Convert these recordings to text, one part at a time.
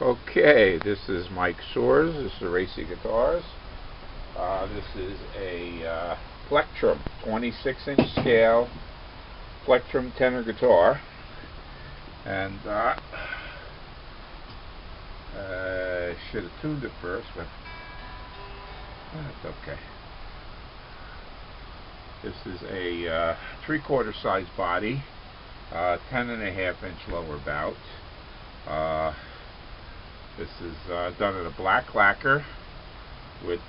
Okay, this is Mike Soares'y. This is Soares'y Guitars. This is a plectrum 26-inch scale plectrum tenor guitar, and I should have tuned it first, but that's okay. This is a 3/4 size body, 10.5-inch lower bout. This is done in a black lacquer with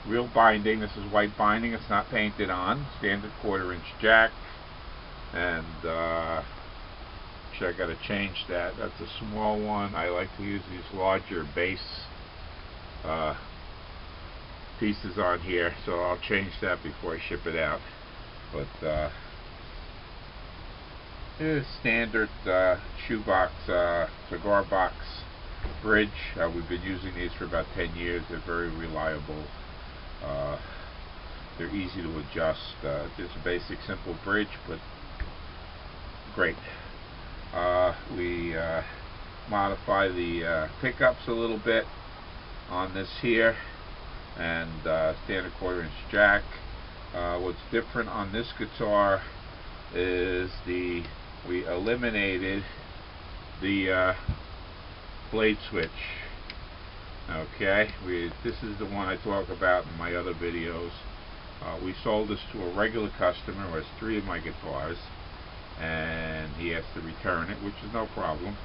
real binding. This is white binding. It's not painted on. Standard 1/4-inch jack, and actually I got to change that. That's a small one. I like to use these larger bass pieces on here, so I'll change that before I ship it out. But this is standard shoebox, cigar box bridge. We've been using these for about 10 years. They're very reliable. They're easy to adjust. Just a basic simple bridge, but great. We modify the pickups a little bit on this here, and standard 1/4-inch jack. What's different on this guitar is we eliminated the blade switch. Okay, this is the one I talk about in my other videos. We sold this to a regular customer who has 3 of my guitars, and he has to return it, which is no problem.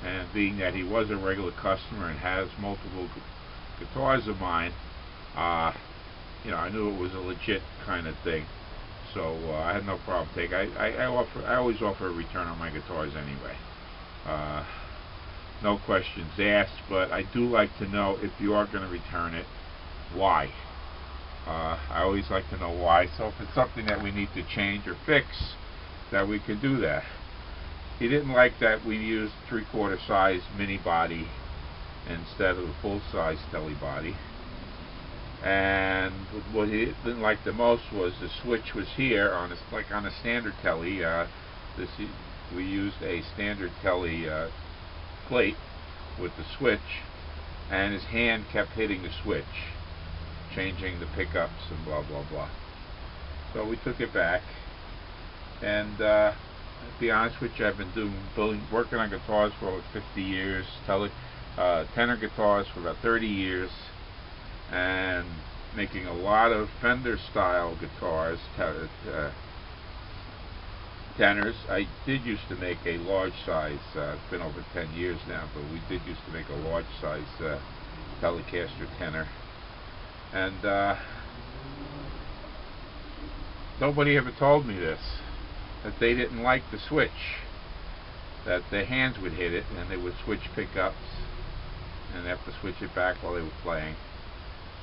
And being that he was a regular customer and has multiple guitars of mine, I knew it was a legit kind of thing. So I had no problem taking. I always offer a return on my guitars anyway. No questions asked, but I do like to know, if you are going to return it, why. I always like to know why. So if it's something that we need to change or fix, that we can do that. He didn't like that we used 3/4 size mini body instead of a full size telly body. And what he didn't like the most was the switch was here on like on a standard telly. We used a standard telly plate with the switch, and his hand kept hitting the switch, changing the pickups and blah blah blah. So we took it back, and to be honest with you, I've been working on guitars for over 50 years, tenor guitars for about 30 years, and making a lot of Fender style guitars, tenors. I did used to make a large size, it's been over 10 years now, but we did used to make a large size Telecaster tenor. And nobody ever told me this, that they didn't like the switch, that their hands would hit it and they would switch pickups and have to switch it back while they were playing.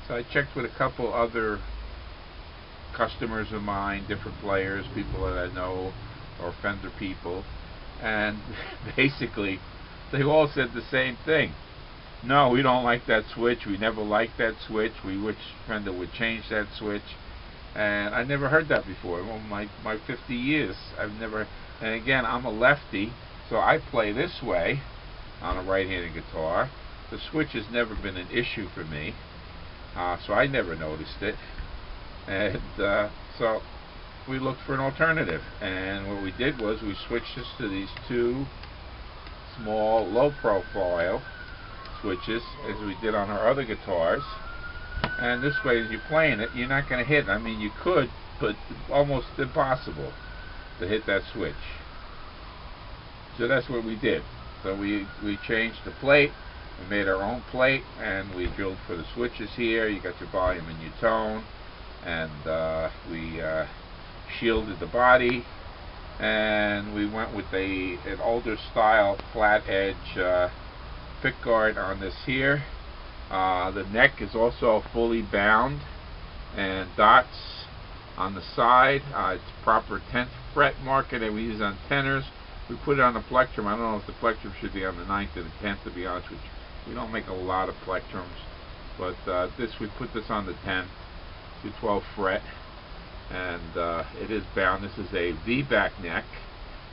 So I checked with a couple other customers of mine, different players, people that I know, or Fender people, and basically they all said the same thing. No, we don't like that switch. We never liked that switch. We wish Fender would change that switch. And I never heard that before. Well, my 50 years, I've never. And again, I'm a lefty, so I play this way on a right-handed guitar. The switch has never been an issue for me. So I never noticed it, and so we looked for an alternative, and what we did was we switched this to these 2 small low-profile switches, as we did on our other guitars. And this way, as you're playing it, you're not going to hit it. I mean, you could, but almost impossible to hit that switch. So that's what we did. So we changed the plate. We made our own plate, and we drilled for the switches here. You got your volume and your tone, and we shielded the body, and we went with an older style flat edge pick guard on this here. The neck is also fully bound, and dots on the side. It's proper 10th fret marker that we use on tenors. We put it on the plectrum. I don't know if the plectrum should be on the 9th or the 10th, to be honest with you. We don't make a lot of plectrums, but we put this on the 10th to 12th fret, and it is bound. This is a V-back neck,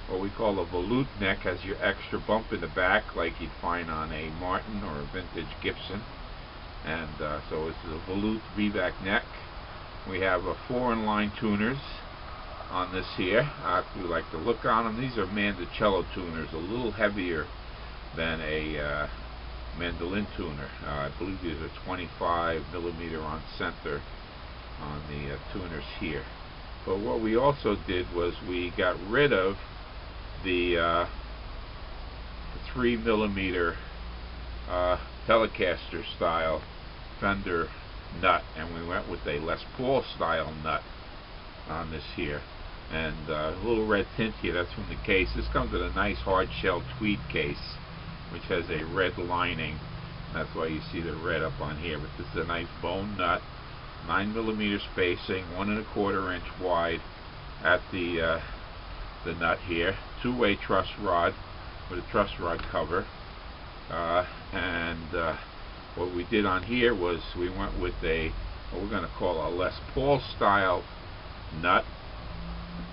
what we call a volute neck, has your extra bump in the back like you'd find on a Martin or a vintage Gibson. And so it's a volute VVAC neck. We have 4-in-line tuners on this here. If you like to look on them, these are mandocello tuners, a little heavier than a mandolin tuner. I believe these are 25mm on center on the tuners here. But what we also did was we got rid of the 3mm Telecaster style Fender nut, and we went with a Les Paul style nut on this here. And a little red tint here, that's from the case. This comes with a nice hard shell tweed case, which has a red lining. That's why you see the red up on here. But this is a nice bone nut, 9mm spacing, 1 1/4 inch wide at the nut here. 2-way truss rod with a truss rod cover. What we did on here was we went with what we're going to call a Les Paul style nut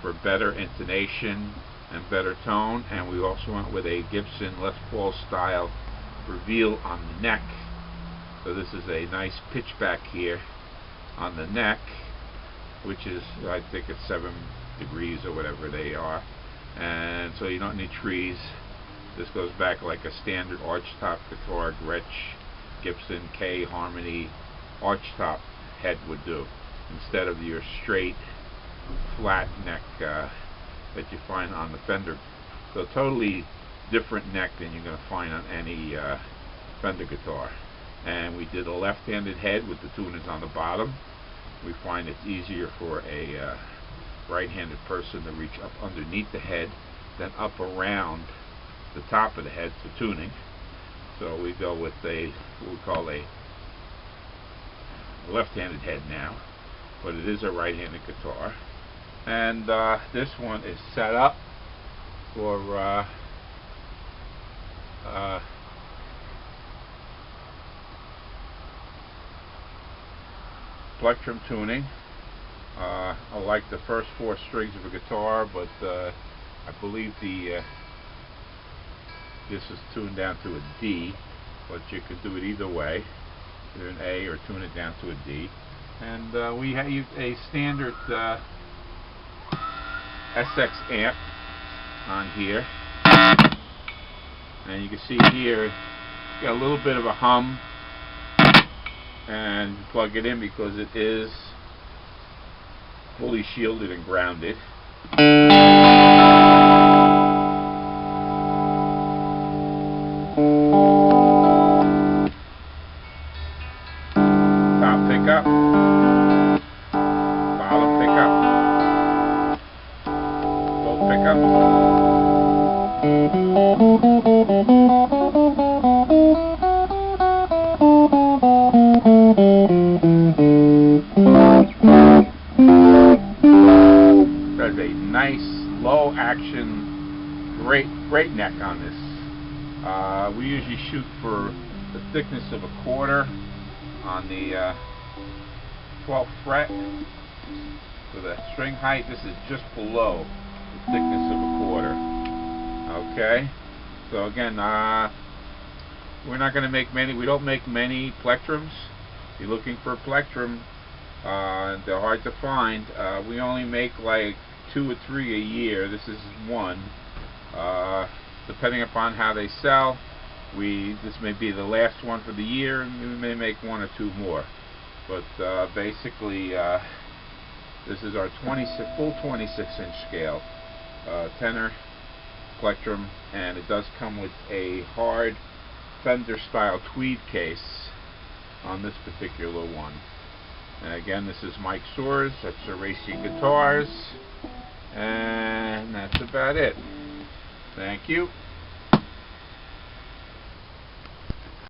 for better intonation and better tone, and we also went with a Gibson Les Paul style reveal on the neck. So this is a nice pitchback here on the neck, which is, I think it's 7 degrees or whatever they are, and so you don't need trees. This goes back like a standard archtop guitar, Gretsch, Gibson, K, Harmony archtop head would do, instead of your straight flat neck that you find on the Fender. So totally different neck than you're going to find on any Fender guitar. And we did a left-handed head with the tuners on the bottom. We find it's easier for a right-handed person to reach up underneath the head than up around the top of the head for tuning. So we go with what we call a left-handed head now, but it is a right-handed guitar. And this one is set up for plectrum tuning. I like the first 4 strings of a guitar, but I believe this is tuned down to a D, but you could do it either way, either an A or tune it down to a D. And we have a standard SX amp on here, and you can see here it's got a little bit of a hum, and you plug it in because it is fully shielded and grounded. Top pickup, bottom pickup, both pickups. There's a nice low action, great neck on this. We usually shoot for the thickness of a quarter on the 12th fret. For the string height, this is just below the thickness of a quarter. Okay, so again, we're not going to make many. We don't make many plectrums. If you're looking for a plectrum, they're hard to find. We only make like 2 or 3 a year. This is one. Depending upon how they sell, this may be the last one for the year, and we may make 1 or 2 more. But basically, this is our full 26-inch scale tenor plectrum, and it does come with a hard Fender style tweed case on this particular one. And again, this is Mike Soares at Soares'y Guitars, and that's about it. Thank you.